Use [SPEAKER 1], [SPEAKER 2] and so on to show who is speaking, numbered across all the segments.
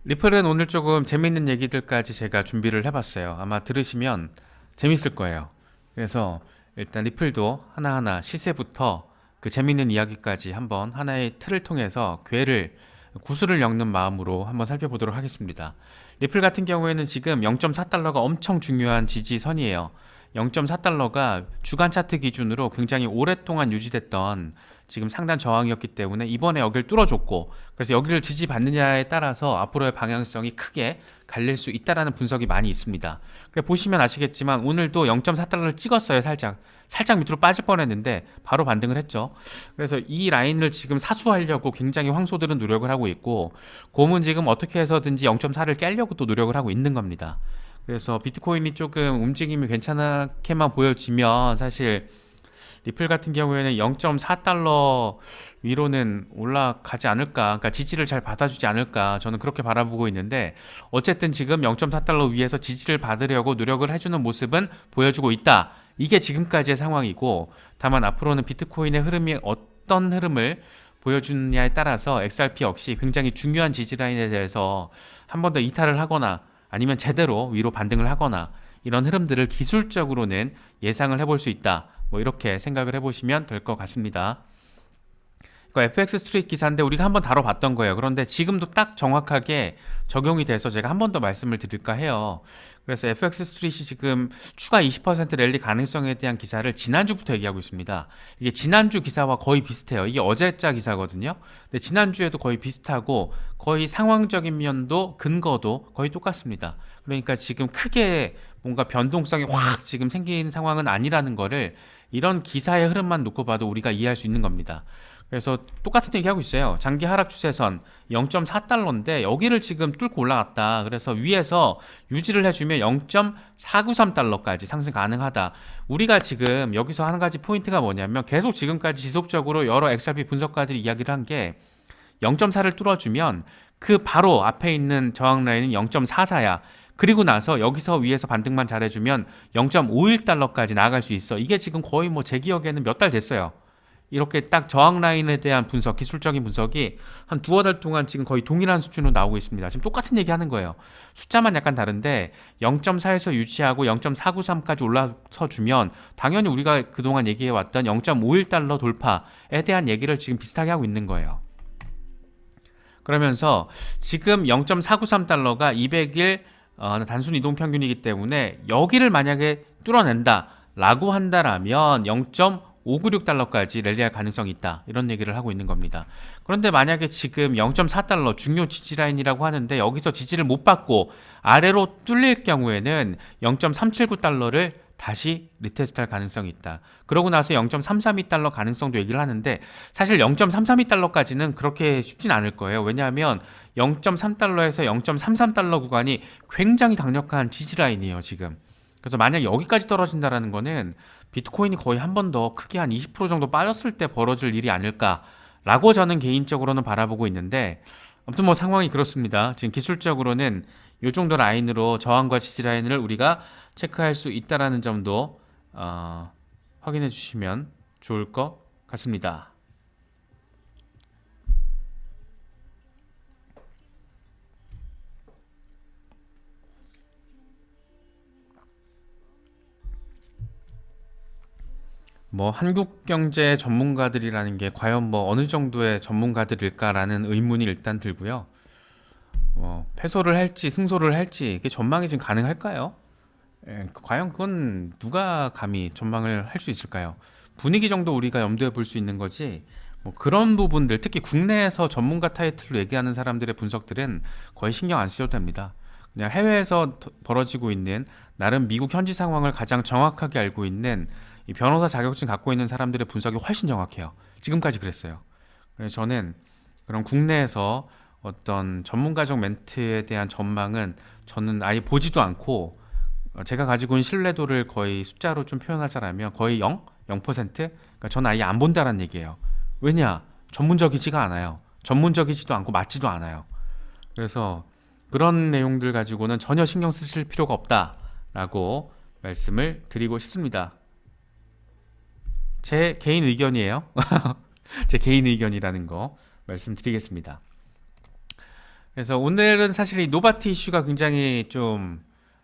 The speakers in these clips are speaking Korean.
[SPEAKER 1] 리플은 오늘 조금 재밌는 얘기들까지 제가 준비를 해봤어요. 아마 들으시면 재밌을 거예요. 그래서 일단 리플도 하나하나 시세부터 그 재밌는 이야기까지 한번 하나의 틀을 통해서 구슬을 엮는 마음으로 한번 살펴보도록 하겠습니다. 리플 같은 경우에는 지금 0.4달러가 엄청 중요한 지지선이에요. 0.4달러가 주간 차트 기준으로 굉장히 오랫동안 유지됐던 지금 상단 저항이었기 때문에 이번에 여기를 뚫어줬고, 그래서 여기를 지지받느냐에 따라서 앞으로의 방향성이 크게 갈릴 수 있다라는 분석이 많이 있습니다. 그래 보시면 아시겠지만 오늘도 0.4달러를 찍었어요. 살짝 밑으로 빠질 뻔했는데 바로 반등을 했죠. 그래서 이 라인을 지금 사수하려고 굉장히 황소들은 노력을 하고 있고, 곰은 지금 어떻게 해서든지 0.4를 깨려고 또 노력을 하고 있는 겁니다. 그래서 비트코인이 조금 움직임이 괜찮게만 보여지면 사실 리플 같은 경우에는 0.4달러 위로는 올라가지 않을까, 그러니까 지지를 잘 받아주지 않을까, 저는 그렇게 바라보고 있는데, 어쨌든 지금 0.4달러 위에서 지지를 받으려고 노력을 해주는 모습은 보여주고 있다. 이게 지금까지의 상황이고, 다만 앞으로는 비트코인의 흐름이 어떤 흐름을 보여주느냐에 따라서 XRP 역시 굉장히 중요한 지지라인에 대해서 한 번 더 이탈을 하거나 아니면 제대로 위로 반등을 하거나 이런 흐름들을 기술적으로는 예상을 해볼 수 있다. 뭐 이렇게 생각을 해보시면 될 것 같습니다. 이거 FX 스트리트 기사인데 우리가 한번 다뤄봤던 거예요. 그런데 지금도 딱 정확하게 적용이 돼서 제가 한 번 더 말씀을 드릴까 해요. 그래서 FX 스트리트이 지금 추가 20% 랠리 가능성에 대한 기사를 지난주부터 얘기하고 있습니다. 이게 지난주 기사와 거의 비슷해요. 이게 어제자 기사거든요. 근데 지난주에도 거의 비슷하고 거의 상황적인 면도 근거도 거의 똑같습니다. 그러니까 지금 크게 뭔가 변동성이 확 지금 생긴 상황은 아니라는 거를 이런 기사의 흐름만 놓고 봐도 우리가 이해할 수 있는 겁니다. 그래서 똑같은 얘기 하고 있어요. 장기 하락 추세선 0.4달러인데 여기를 지금 뚫고 올라갔다. 그래서 위에서 유지를 해주면 0.493달러까지 상승 가능하다. 우리가 지금 여기서 한 가지 포인트가 뭐냐면 계속 지금까지 지속적으로 여러 XRP 분석가들이 이야기를 한 게 0.4를 뚫어주면 그 바로 앞에 있는 저항 라인은 0.44야. 그리고 나서 여기서 위에서 반등만 잘해주면 0.51달러까지 나아갈 수 있어. 이게 지금 거의 뭐 제 기억에는 몇 달 됐어요. 이렇게 딱 저항 라인에 대한 분석, 기술적인 분석이 한 두어 달 동안 지금 거의 동일한 수준으로 나오고 있습니다. 지금 똑같은 얘기 하는 거예요. 숫자만 약간 다른데 0.4에서 유지하고 0.493까지 올라서 주면 당연히 우리가 그동안 얘기해왔던 0.51달러 돌파에 대한 얘기를 지금 비슷하게 하고 있는 거예요. 그러면서 지금 0.493달러가 200일 단순 이동 평균이기 때문에 여기를 만약에 뚫어낸다 라고 한다라면 0.596달러까지 랠리할 가능성이 있다, 이런 얘기를 하고 있는 겁니다. 그런데 만약에 지금 0.4달러 중요 지지라인이라고 하는데 여기서 지지를 못 받고 아래로 뚫릴 경우에는 0.379달러를 다시 리테스트할 가능성이 있다. 그러고 나서 0.332달러 가능성도 얘기를 하는데 사실 0.332달러까지는 그렇게 쉽진 않을 거예요. 왜냐하면 0.3달러에서 0.33달러 구간이 굉장히 강력한 지지라인이에요, 지금. 그래서 만약 여기까지 떨어진다라는 거는 비트코인이 거의 한 번 더 크게 한 20% 정도 빠졌을 때 벌어질 일이 아닐까라고 저는 개인적으로는 바라보고 있는데, 아무튼 뭐 상황이 그렇습니다. 지금 기술적으로는 이 정도 라인으로 저항과 지지 라인을 우리가 체크할 수 있다라는 점도 확인해 주시면 좋을 것 같습니다. 뭐 한국 경제 전문가들이라는 게 과연 뭐 어느 정도의 전문가들일까라는 의문이 일단 들고요. 패소를 할지 승소를 할지 이게 전망이 지금 가능할까요? 과연 그건 누가 감히 전망을 할 수 있을까요? 분위기 정도 우리가 염두에 볼 수 있는 거지. 뭐 그런 부분들, 특히 국내에서 전문가 타이틀로 얘기하는 사람들의 분석들은 거의 신경 안 쓰셔도 됩니다. 그냥 해외에서 벌어지고 있는 나름 미국 현지 상황을 가장 정확하게 알고 있는 이 변호사 자격증 갖고 있는 사람들의 분석이 훨씬 정확해요. 지금까지 그랬어요. 그래서 저는 그런 국내에서 어떤 전문가적 멘트에 대한 전망은 저는 아예 보지도 않고, 제가 가지고 있는 신뢰도를 거의 숫자로 좀 표현하자면 거의 0%? 그러니까 저는 아예 안 본다는 얘기예요. 왜냐? 전문적이지가 않아요. 전문적이지도 않고 맞지도 않아요. 그래서 그런 내용들 가지고는 전혀 신경 쓰실 필요가 없다라고 말씀을 드리고 싶습니다. 제 개인 의견이에요. 제 개인 의견이라는 거 말씀드리겠습니다. 그래서 오늘은 사실 이 노바티 이슈가 굉장히 좀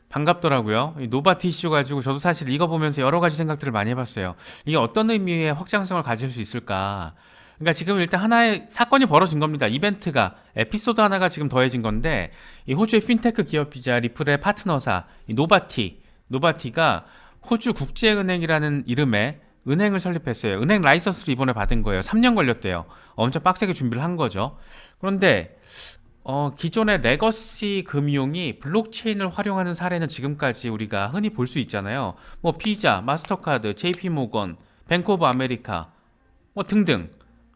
[SPEAKER 1] 반갑더라고요. 이 노바티 이슈 가지고 저도 사실 읽어보면서 여러 가지 생각들을 많이 해봤어요. 이게 어떤 의미의 확장성을 가질 수 있을까? 그러니까 지금 일단 하나의 사건이 벌어진 겁니다. 이벤트가 에피소드 하나가 지금 더해진 건데 이 호주의 핀테크 기업이자 리플의 파트너사 이 노바티가 호주 국제은행이라는 이름의 은행을 설립했어요. 은행 라이선스를 이번에 받은 거예요. 3년 걸렸대요. 엄청 빡세게 준비를 한 거죠. 그런데 기존의 레거시 금융이 블록체인을 활용하는 사례는 지금까지 우리가 흔히 볼 수 있잖아요. 뭐 비자, 마스터카드, JP모건, 뱅크 오브 아메리카 뭐 등등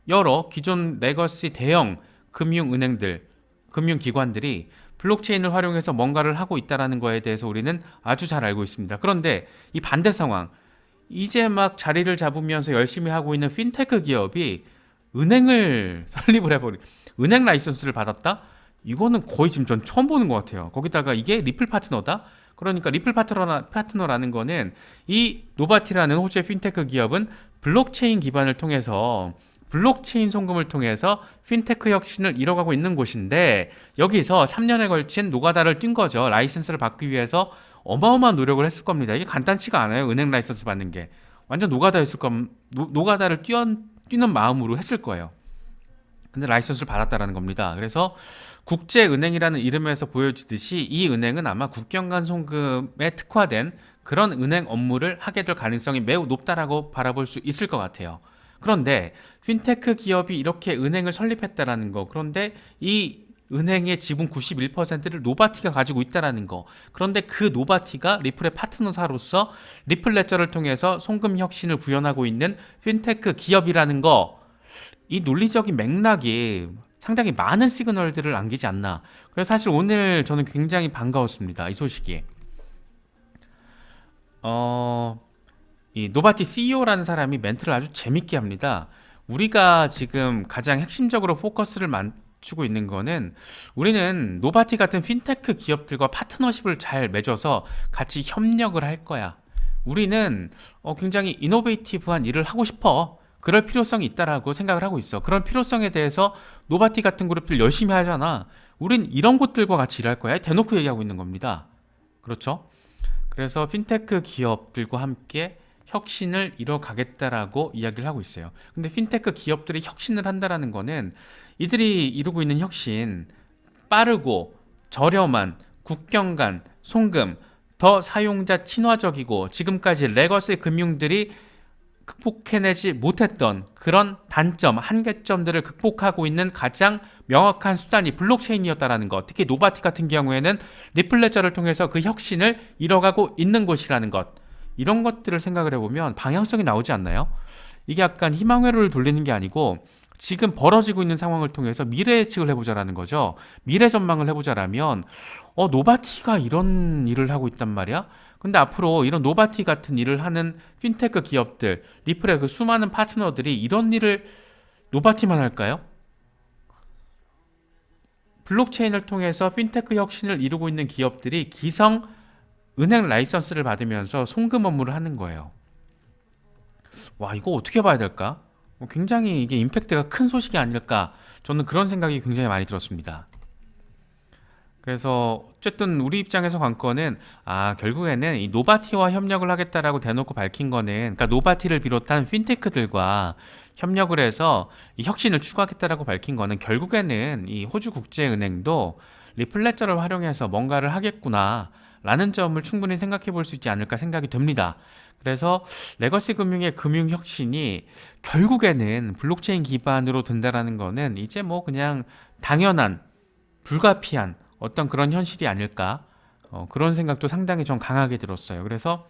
[SPEAKER 1] 여러 기존 레거시 대형 금융은행들, 금융기관들이 블록체인을 활용해서 뭔가를 하고 있다는 거에 대해서 우리는 아주 잘 알고 있습니다. 그런데 이 반대 상황, 이제 막 자리를 잡으면서 열심히 하고 있는 핀테크 기업이 은행을 설립을 해버리, 은행 라이선스를 받았다? 이거는 거의 지금 전 처음 보는 것 같아요. 거기다가 이게 리플 파트너다? 그러니까 리플 파트너라는 거는 이 노바티라는 호주의 핀테크 기업은 블록체인 기반을 통해서 블록체인 송금을 통해서 핀테크 혁신을 이뤄가고 있는 곳인데 여기서 3년에 걸친 노가다를 뛴 거죠. 라이선스를 받기 위해서 어마어마한 노력을 했을 겁니다. 이게 간단치가 않아요. 은행 라이선스 받는 게. 완전 노가다였을 노가다를 뛰는 마음으로 했을 거예요. 근데 라이선스를 받았다라는 겁니다. 그래서 국제은행이라는 이름에서 보여지듯이 이 은행은 아마 국경 간 송금에 특화된 그런 은행 업무를 하게 될 가능성이 매우 높다라고 바라볼 수 있을 것 같아요. 그런데 핀테크 기업이 이렇게 은행을 설립했다라는 거, 그런데 이 은행의 지분 91%를 노바티가 가지고 있다라는 거. 그런데 그 노바티가 리플의 파트너사로서 리플 레저를 통해서 송금 혁신을 구현하고 있는 핀테크 기업이라는 거. 이 논리적인 맥락이 상당히 많은 시그널들을 안기지 않나. 그래서 사실 오늘 저는 굉장히 반가웠습니다. 이 소식이. 이 노바티 CEO라는 사람이 멘트를 아주 재밌게 합니다. 우리가 지금 가장 핵심적으로 포커스를 맞추고 있는 거는 우리는 노바티 같은 핀테크 기업들과 파트너십을 잘 맺어서 같이 협력을 할 거야. 우리는 굉장히 이노베이티브한 일을 하고 싶어. 그럴 필요성이 있다라고 생각을 하고 있어. 그런 필요성에 대해서 노바티 같은 그룹들 열심히 하잖아. 우린 이런 곳들과 같이 일할 거야. 대놓고 얘기하고 있는 겁니다. 그렇죠? 그래서 핀테크 기업들과 함께 혁신을 이뤄가겠다라고 이야기를 하고 있어요. 근데 핀테크 기업들이 혁신을 한다라는 거는 이들이 이루고 있는 혁신, 빠르고 저렴한 국경 간 송금, 더 사용자 친화적이고 지금까지 레거시 금융들이 극복해내지 못했던 그런 단점, 한계점들을 극복하고 있는 가장 명확한 수단이 블록체인이었다라는 것. 특히 노바티 같은 경우에는 리플 레저를 통해서 그 혁신을 이뤄가고 있는 곳이라는 것. 이런 것들을 생각을 해보면 방향성이 나오지 않나요? 이게 약간 희망회로를 돌리는 게 아니고 지금 벌어지고 있는 상황을 통해서 미래 예측을 해보자라는 거죠. 미래 전망을 해보자라면 노바티가 이런 일을 하고 있단 말이야? 근데 앞으로 이런 노바티 같은 일을 하는 핀테크 기업들, 리플의 그 수많은 파트너들이 이런 일을 노바티만 할까요? 블록체인을 통해서 핀테크 혁신을 이루고 있는 기업들이 기성 은행 라이선스를 받으면서 송금 업무를 하는 거예요. 와, 이거 어떻게 봐야 될까? 굉장히 이게 임팩트가 큰 소식이 아닐까? 저는 그런 생각이 굉장히 많이 들었습니다. 그래서 어쨌든 우리 입장에서 관건은 결국에는 이 노바티와 협력을 하겠다라고 대놓고 밝힌 거는 그러니까 노바티를 비롯한 핀테크들과 협력을 해서 이 혁신을 추구하겠다라고 밝힌 거는 결국에는 이 호주 국제은행도 리플 레저를 활용해서 뭔가를 하겠구나 라는 점을 충분히 생각해 볼 수 있지 않을까 생각이 듭니다. 그래서 레거시 금융의 금융 혁신이 결국에는 블록체인 기반으로 된다라는 거는 이제 뭐 그냥 당연한 불가피한 어떤 그런 현실이 아닐까 그런 생각도 상당히 좀 강하게 들었어요. 그래서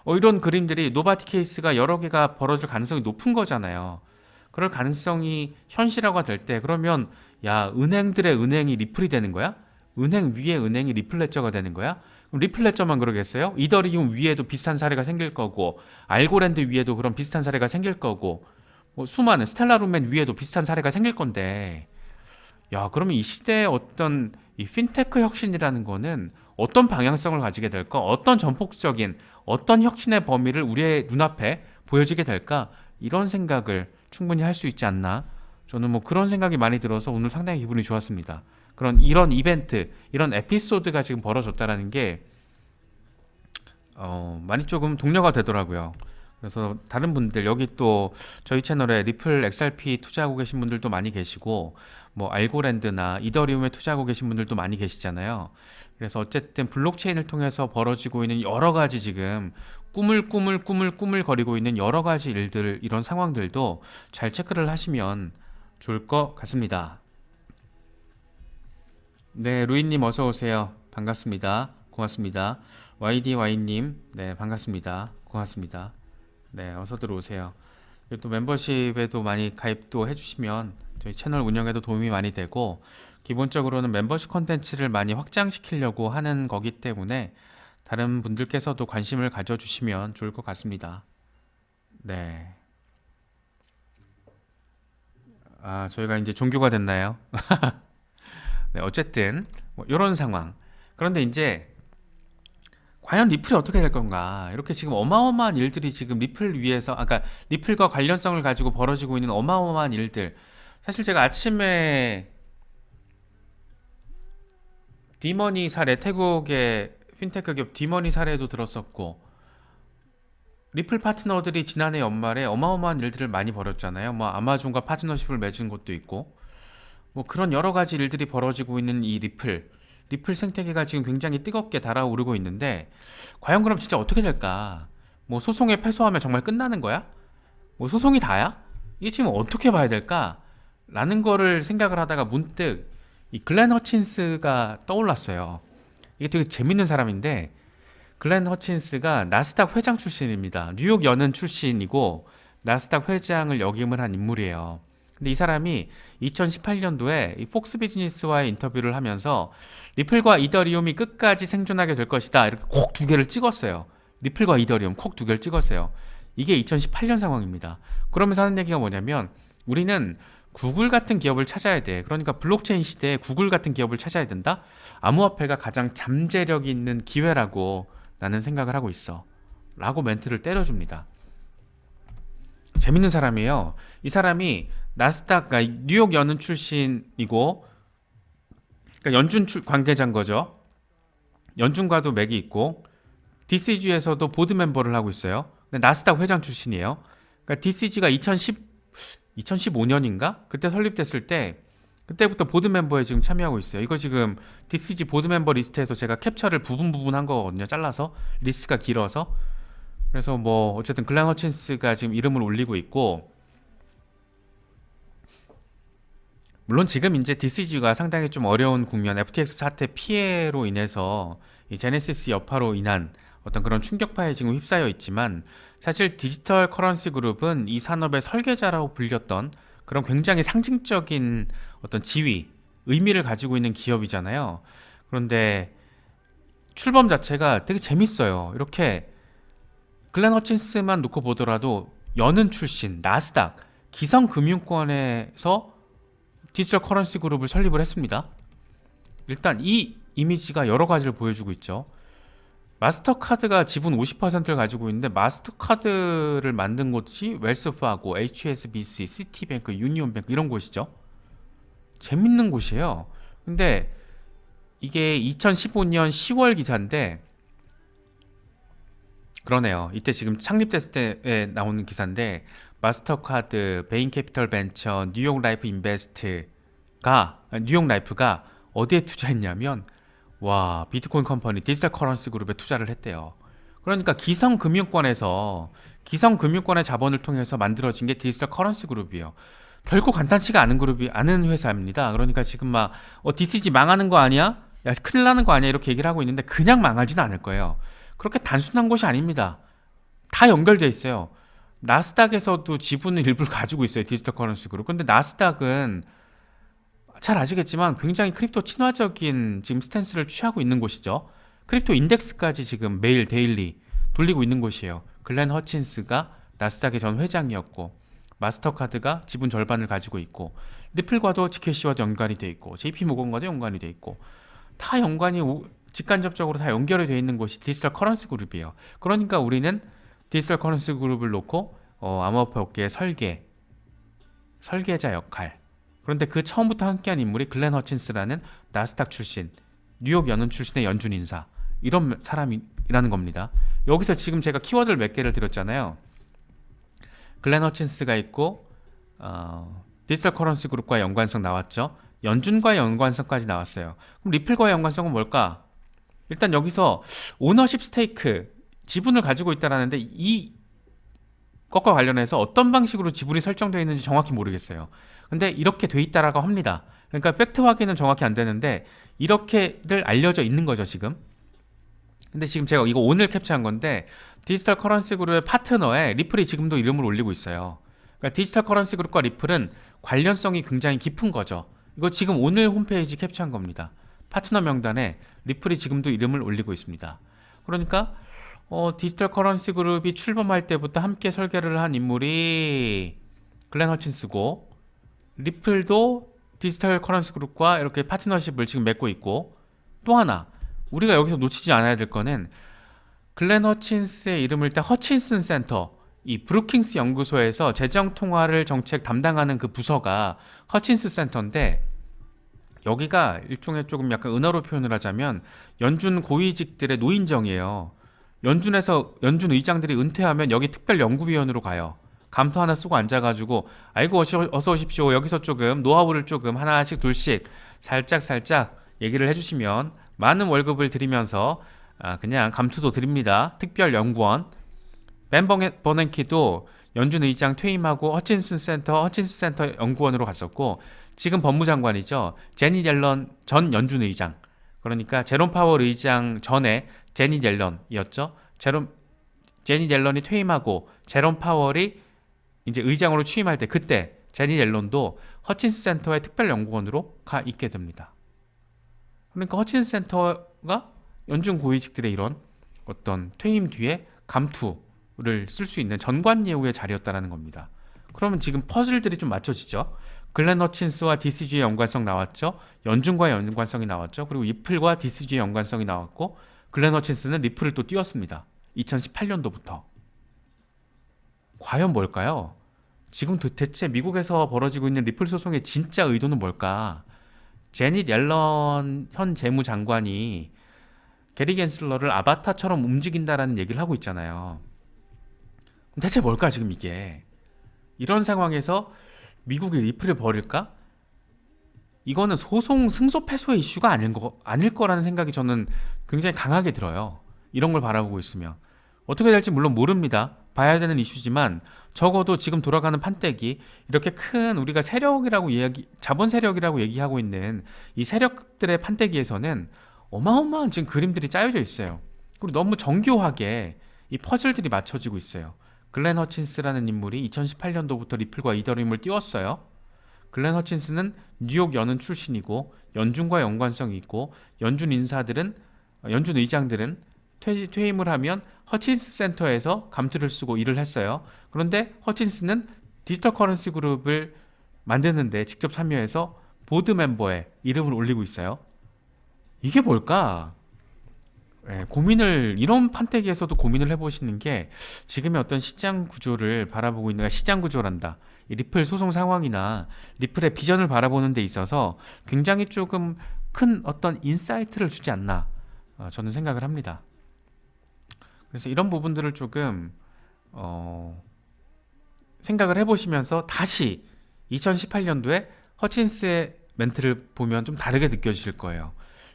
[SPEAKER 1] 이런 그림들이 노바티 케이스가 여러 개가 벌어질 가능성이 높은 거잖아요. 그럴 가능성이 현실화가 될 때 그러면 야 은행들의 은행이 리플이 되는 거야? 은행 위에 은행이 리플 레저가 되는 거야? 그럼 리플 레저만 그러겠어요? 이더리움 위에도 비슷한 사례가 생길 거고 알고랜드 위에도 그런 비슷한 사례가 생길 거고 뭐 수많은 스텔라룸맨 위에도 비슷한 사례가 생길 건데 야 그러면 이 시대의 어떤 이 핀테크 혁신이라는 거는 어떤 방향성을 가지게 될까? 어떤 전폭적인 어떤 혁신의 범위를 우리의 눈앞에 보여지게 될까? 이런 생각을 충분히 할 수 있지 않나? 저는 뭐 그런 생각이 많이 들어서 오늘 상당히 기분이 좋았습니다. 이런 이벤트, 이런 에피소드가 지금 벌어졌다라는 게 많이 조금 동료가 되더라고요. 그래서 다른 분들, 여기 또 저희 채널에 리플 XRP 투자하고 계신 분들도 많이 계시고, 뭐 알고랜드나 이더리움에 투자하고 계신 분들도 많이 계시잖아요. 그래서 어쨌든 블록체인을 통해서 벌어지고 있는 여러 가지 지금 꾸물 거리고 있는 여러 가지 일들, 이런 상황들도 잘 체크를 하시면 좋을 것 같습니다. 네, 루이님 어서 오세요. 반갑습니다. 고맙습니다. YDY님, 네, 반갑습니다. 고맙습니다. 네, 어서 들어오세요. 그리고 또 멤버십에도 많이 가입도 해주시면 저희 채널 운영에도 도움이 많이 되고, 기본적으로는 멤버십 컨텐츠를 많이 확장시키려고 하는 거기 때문에 다른 분들께서도 관심을 가져주시면 좋을 것 같습니다. 네. 아, 저희가 이제 종교가 됐나요? 네, 어쨌든 뭐 이런 상황. 그런데 이제 과연 리플이 어떻게 될 건가? 이렇게 지금 어마어마한 일들이 지금 리플 위에서, 아까 리플과 관련성을 가지고 벌어지고 있는 어마어마한 일들. 사실 제가 아침에 디머니 사례, 태국의 핀테크 기업 디머니 사례도 들었었고, 리플 파트너들이 지난해 연말에 어마어마한 일들을 많이 벌였잖아요. 뭐 아마존과 파트너십을 맺은 것도 있고, 뭐 그런 여러 가지 일들이 벌어지고 있는 이 리플 생태계가 지금 굉장히 뜨겁게 달아오르고 있는데, 과연 그럼 진짜 어떻게 될까? 뭐 소송에 패소하면 정말 끝나는 거야? 뭐 소송이 다야? 이게 지금 어떻게 봐야 될까? 라는 거를 생각을 하다가 문득 이 글렌 허친스가 떠올랐어요. 이게 되게 재밌는 사람인데, 글렌 허친스가 나스닥 회장 출신입니다. 뉴욕 연은 출신이고 나스닥 회장을 역임을 한 인물이에요. 근데 이 사람이 2018년도에 이 폭스 비즈니스와의 인터뷰를 하면서 리플과 이더리움이 끝까지 생존하게 될 것이다, 이렇게 콕 두 개를 찍었어요. 리플과 이더리움 콕 두 개를 찍었어요. 이게 2018년 상황입니다. 그러면서 하는 얘기가 뭐냐면, 우리는 구글 같은 기업을 찾아야 돼. 그러니까 블록체인 시대에 구글 같은 기업을 찾아야 된다. 암호화폐가 가장 잠재력이 있는 기회라고 나는 생각을 하고 있어, 라고 멘트를 때려줍니다. 재밌는 사람이에요. 이 사람이 나스닥, 그러니까 뉴욕 연은 출신이고, 그러니까 연준 관계자인 거죠. 연준과도 맥이 있고, DCG에서도 보드 멤버를 하고 있어요. 근데 나스닥 회장 출신이에요. 그러니까 DCG가 2015년인가? 그때 설립됐을 때, 그때부터 보드 멤버에 지금 참여하고 있어요. 이거 지금 DCG 보드 멤버 리스트에서 제가 캡처를 부분 한 거거든요. 잘라서. 리스트가 길어서. 그래서 뭐 어쨌든 글렌 허친스가 지금 이름을 올리고 있고, 물론 지금 이제 DCG가 상당히 좀 어려운 국면, FTX 사태 피해로 인해서 이 제네시스 여파로 인한 어떤 그런 충격파에 지금 휩싸여 있지만, 사실 디지털 커런시 그룹은 이 산업의 설계자라고 불렸던 그런 굉장히 상징적인 어떤 지위, 의미를 가지고 있는 기업이잖아요. 그런데 출범 자체가 되게 재밌어요. 이렇게 글렌 허친스만 놓고 보더라도 연은 출신, 나스닥, 기성금융권에서 디지털 커런시 그룹을 설립을 했습니다. 일단 이 이미지가 여러 가지를 보여주고 있죠. 마스터카드가 지분 50%를 가지고 있는데, 마스터카드를 만든 곳이 웰스파고, HSBC, 시티뱅크, 유니온뱅크, 이런 곳이죠. 재밌는 곳이에요. 근데 이게 2015년 10월 기사인데, 그러네요. 이때 지금 창립됐을 때 나오는 기사인데, 마스터카드, 베인캐피털 벤처, 뉴욕 라이프가 어디에 투자했냐면, 와, 비트코인 컴퍼니 디지털 커런시 그룹에 투자를 했대요. 그러니까 기성금융권의 자본을 통해서 만들어진 게 디지털 커런시 그룹이에요. 결코 간단치가 않은 회사입니다. 그러니까 지금 막 DCG 망하는 거 아니야? 야, 큰일 나는 거 아니야? 이렇게 얘기를 하고 있는데, 그냥 망하지는 않을 거예요. 그렇게 단순한 곳이 아닙니다. 다 연결돼 있어요. 나스닥에서도 지분을 일부를 가지고 있어요, 디지털 커런시 그룹. 근데 나스닥은 잘 아시겠지만 굉장히 크립토 친화적인 지금 스탠스를 취하고 있는 곳이죠. 크립토 인덱스까지 지금 매일 데일리 돌리고 있는 곳이에요. 글렌 허친스가 나스닥의 전 회장이었고, 마스터카드가 지분 절반을 가지고 있고, 리플과도 지캐시와도 연관이 돼 있고, JP모건과도 연관이 돼 있고, 다 연관이 직간접적으로 다 연결이 돼 있는 곳이 디지털 커런시 그룹이에요. 그러니까 우리는 디지털 커런시 그룹을 놓고 암호화폐 업계의 설계자 역할, 그런데 그 처음부터 함께한 인물이 글렌 허친스라는 나스닥 출신, 뉴욕 연은 출신의 연준 인사, 이런 사람이라는 겁니다. 여기서 지금 제가 키워드를 몇 개를 드렸잖아요. 글렌 허친스가 있고 디지털 커런시 그룹과 연관성 나왔죠. 연준과 연관성까지 나왔어요. 그럼 리플과의 연관성은 뭘까? 일단 여기서 오너십 스테이크, 지분을 가지고 있다라는데 이 것과 관련해서 어떤 방식으로 지분이 설정되어 있는지 정확히 모르겠어요. 근데 이렇게 돼 있다라고 합니다. 그러니까 팩트 확인은 정확히 안 되는데 이렇게들 알려져 있는 거죠, 지금. 근데 지금 제가 이거 오늘 캡처한 건데 디지털 커런시 그룹의 파트너에 리플이 지금도 이름을 올리고 있어요. 그러니까 디지털 커런시 그룹과 리플은 관련성이 굉장히 깊은 거죠. 이거 지금 오늘 홈페이지 캡처한 겁니다. 파트너 명단에 리플이 지금도 이름을 올리고 있습니다. 그러니까 디지털 커런시 그룹이 출범할 때부터 함께 설계를 한 인물이 글렌 허친스고, 리플도 디지털 커런시 그룹과 이렇게 파트너십을 지금 맺고 있고, 또 하나 우리가 여기서 놓치지 않아야 될 거는 글렌 허친스의 이름을 일단 허친슨 센터, 이 브루킹스 연구소에서 재정통화를 정책 담당하는 그 부서가 허친스 센터인데, 여기가 일종의 조금 약간 은어로 표현을 하자면 연준 고위직들의 노인정이에요. 연준에서 연준 의장들이 은퇴하면 여기 특별연구위원으로 가요. 감투 하나 쓰고 앉아가지고 아이고 어서 오십시오. 여기서 조금 노하우를 조금 하나씩 둘씩 살짝 얘기를 해주시면 많은 월급을 드리면서 그냥 감투도 드립니다. 특별연구원. 벤 버냉키도 연준 의장 퇴임하고 허친슨 센터 연구원으로 갔었고, 지금 법무장관이죠. 제니 옐런 전 연준 의장. 그러니까 제롬 파월 의장 전에 제니 옐런이었죠. 제니 옐런이 퇴임하고 제롬 파월이 이제 의장으로 취임할 때, 그때 제니 옐런도 허친스 센터의 특별연구원으로 가 있게 됩니다. 그러니까 허친스 센터가 연준 고위직들의 이런 어떤 퇴임 뒤에 감투를 쓸 수 있는 전관예우의 자리였다는 겁니다. 그러면 지금 퍼즐들이 좀 맞춰지죠. 글렌 허친스와 DCG의 연관성 나왔죠. 연준과의 연관성이 나왔죠. 그리고 리플과 DCG의 연관성이 나왔고, 글렌 허친스는 리플을 또 띄웠습니다. 2018년도부터. 과연 뭘까요? 지금 대체 미국에서 벌어지고 있는 리플 소송의 진짜 의도는 뭘까? 제닛 옐런 현 재무장관이 게리 겐슬러를 아바타처럼 움직인다라는 얘기를 하고 있잖아요. 대체 뭘까 지금 이게? 이런 상황에서 미국이 리플을 벌일까? 이거는 소송 승소 패소의 이슈가 아닐 거라는 생각이 저는 굉장히 강하게 들어요. 이런 걸 바라보고 있으면. 어떻게 될지 물론 모릅니다. 봐야 되는 이슈지만 적어도 지금 돌아가는 판때기, 이렇게 큰 우리가 자본 세력이라고 얘기하고 있는 이 세력들의 판때기에서는 어마어마한 지금 그림들이 짜여져 있어요. 그리고 너무 정교하게 이 퍼즐들이 맞춰지고 있어요. 글렌 허친스라는 인물이 2018년도부터 리플과 이더리움을 띄웠어요. 글렌 허친스는 뉴욕 연은 출신이고 연준과 연관성이 있고, 연준 의장들은 퇴임을 하면 허친스 센터에서 감투를 쓰고 일을 했어요. 그런데 허친스는 디지털 커런시 그룹을 만드는데 직접 참여해서 보드 멤버에 이름을 올리고 있어요. 이게 뭘까? 이런 판때기에서도 고민을 해보시는 게 지금의 어떤 시장 구조를 바라보고 있는, 시장 구조란다. 이 리플 소송 상황이나 리플의 비전을 바라보는 데 있어서 굉장히 조금 큰 어떤 인사이트를 주지 않나, 저는 생각을 합니다. 그래서 이런 부분들을 조금 생각을 해보시면서 다시 2018년도에 허친스의 멘트를 보면 좀 다르게 느껴지실 거예요.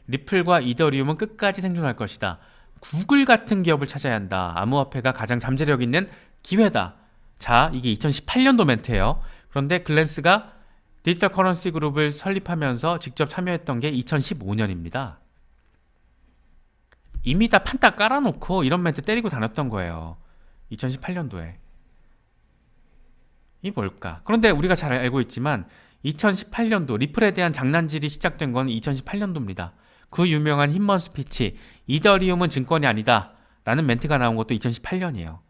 [SPEAKER 1] 리플과 이더리움은 끝까지 생존할 것이다. 구글 같은 기업을 찾아야 한다. 암호화폐가 가장 잠재력 있는 기회다. 자, 이게 2018년도 멘트예요. 그런데 글랜스가 디지털 커런시 그룹을 설립하면서 직접 참여했던 게 2015년입니다. 이미 다 판딱 깔아놓고 이런 멘트 때리고 다녔던 거예요. 2018년도에. 이 뭘까? 그런데 우리가 잘 알고 있지만 2018년도 리플에 대한 장난질이 시작된 건 2018년도입니다. 그 유명한 힘먼 스피치, 이더리움은 증권이 아니다 라는 멘트가 나온 것도 2018년이에요.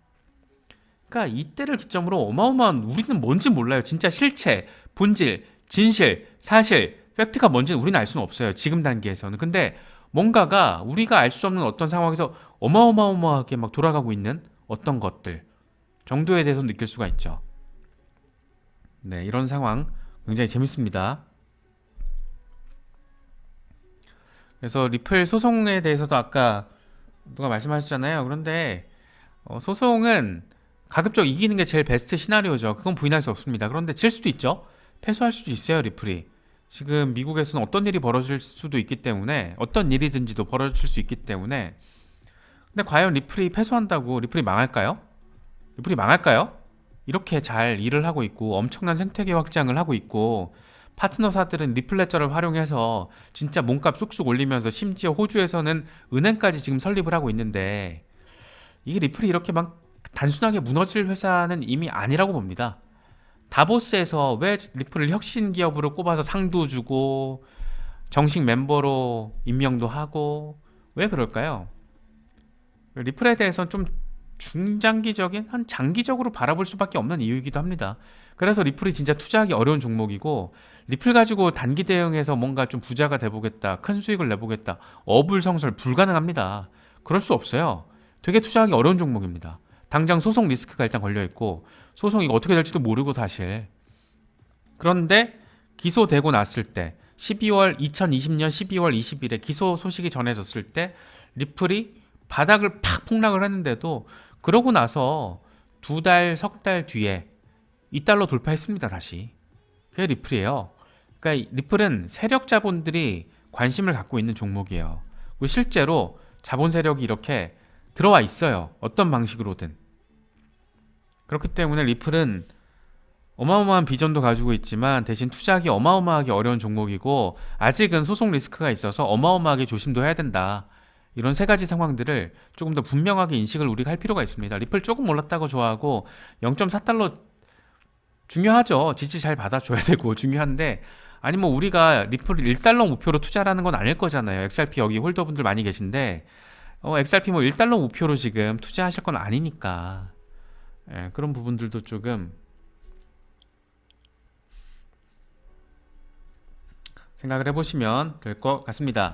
[SPEAKER 1] 그러니까 이때를 기점으로 어마어마한, 우리는 뭔지 몰라요. 진짜 실체, 본질, 진실, 사실, 팩트가 뭔지는 우리는 알 수는 없어요. 지금 단계에서는. 근데 뭔가가 우리가 알 수 없는 어떤 상황에서 어마어마하게 막 돌아가고 있는 어떤 것들 정도에 대해서 느낄 수가 있죠. 네, 이런 상황 굉장히 재밌습니다. 그래서 리플 소송에 대해서도 아까 누가 말씀하셨잖아요. 그런데 소송은 가급적 이기는 게 제일 베스트 시나리오죠. 그건 부인할 수 없습니다. 그런데 질 수도 있죠. 패소할 수도 있어요, 리플이. 지금 미국에서는 어떤 일이 벌어질 수도 있기 때문에, 어떤 일이든지도 벌어질 수 있기 때문에. 근데 과연 리플이 패소한다고 리플이 망할까요? 리플이 망할까요? 이렇게 잘 일을 하고 있고 엄청난 생태계 확장을 하고 있고 파트너사들은 리플레저를 활용해서 진짜 몸값 쑥쑥 올리면서 심지어 호주에서는 은행까지 지금 설립을 하고 있는데, 이게 리플이 이렇게 막 단순하게 무너질 회사는 이미 아니라고 봅니다. 다보스에서 왜 리플을 혁신 기업으로 꼽아서 상도 주고 정식 멤버로 임명도 하고 왜 그럴까요? 리플에 대해서는 좀 중장기적인, 한 장기적으로 바라볼 수밖에 없는 이유이기도 합니다. 그래서 리플이 진짜 투자하기 어려운 종목이고, 리플 가지고 단기 대응해서 뭔가 좀 부자가 돼보겠다, 큰 수익을 내보겠다, 어불성설 불가능합니다. 그럴 수 없어요. 되게 투자하기 어려운 종목입니다. 당장 소송 리스크가 일단 걸려있고, 소송 이거 어떻게 될지도 모르고 사실. 그런데 기소되고 났을 때 2020년 12월 20일에 기소 소식이 전해졌을 때 리플이 바닥을 팍 폭락을 했는데도, 그러고 나서 두 달, 석 달 뒤에 2달러 돌파했습니다. 다시. 그게 리플이에요. 그러니까 리플은 세력 자본들이 관심을 갖고 있는 종목이에요. 그리고 실제로 자본 세력이 이렇게 들어와 있어요. 어떤 방식으로든. 그렇기 때문에 리플은 어마어마한 비전도 가지고 있지만 대신 투자하기 어마어마하게 어려운 종목이고, 아직은 소송 리스크가 있어서 어마어마하게 조심도 해야 된다. 이런 세 가지 상황들을 조금 더 분명하게 인식을 우리가 할 필요가 있습니다. 리플 조금 올랐다고 좋아하고 0.4달러 중요하죠. 지지 잘 받아줘야 되고 중요한데, 아니 뭐 우리가 리플 1달러 목표로 투자라는 건 아닐 거잖아요. XRP 여기 홀더분들 많이 계신데 XRP 뭐 1달러 목표로 지금 투자하실 건 아니니까. 예, 그런 부분들도 조금 생각을 해보시면 될 것 같습니다.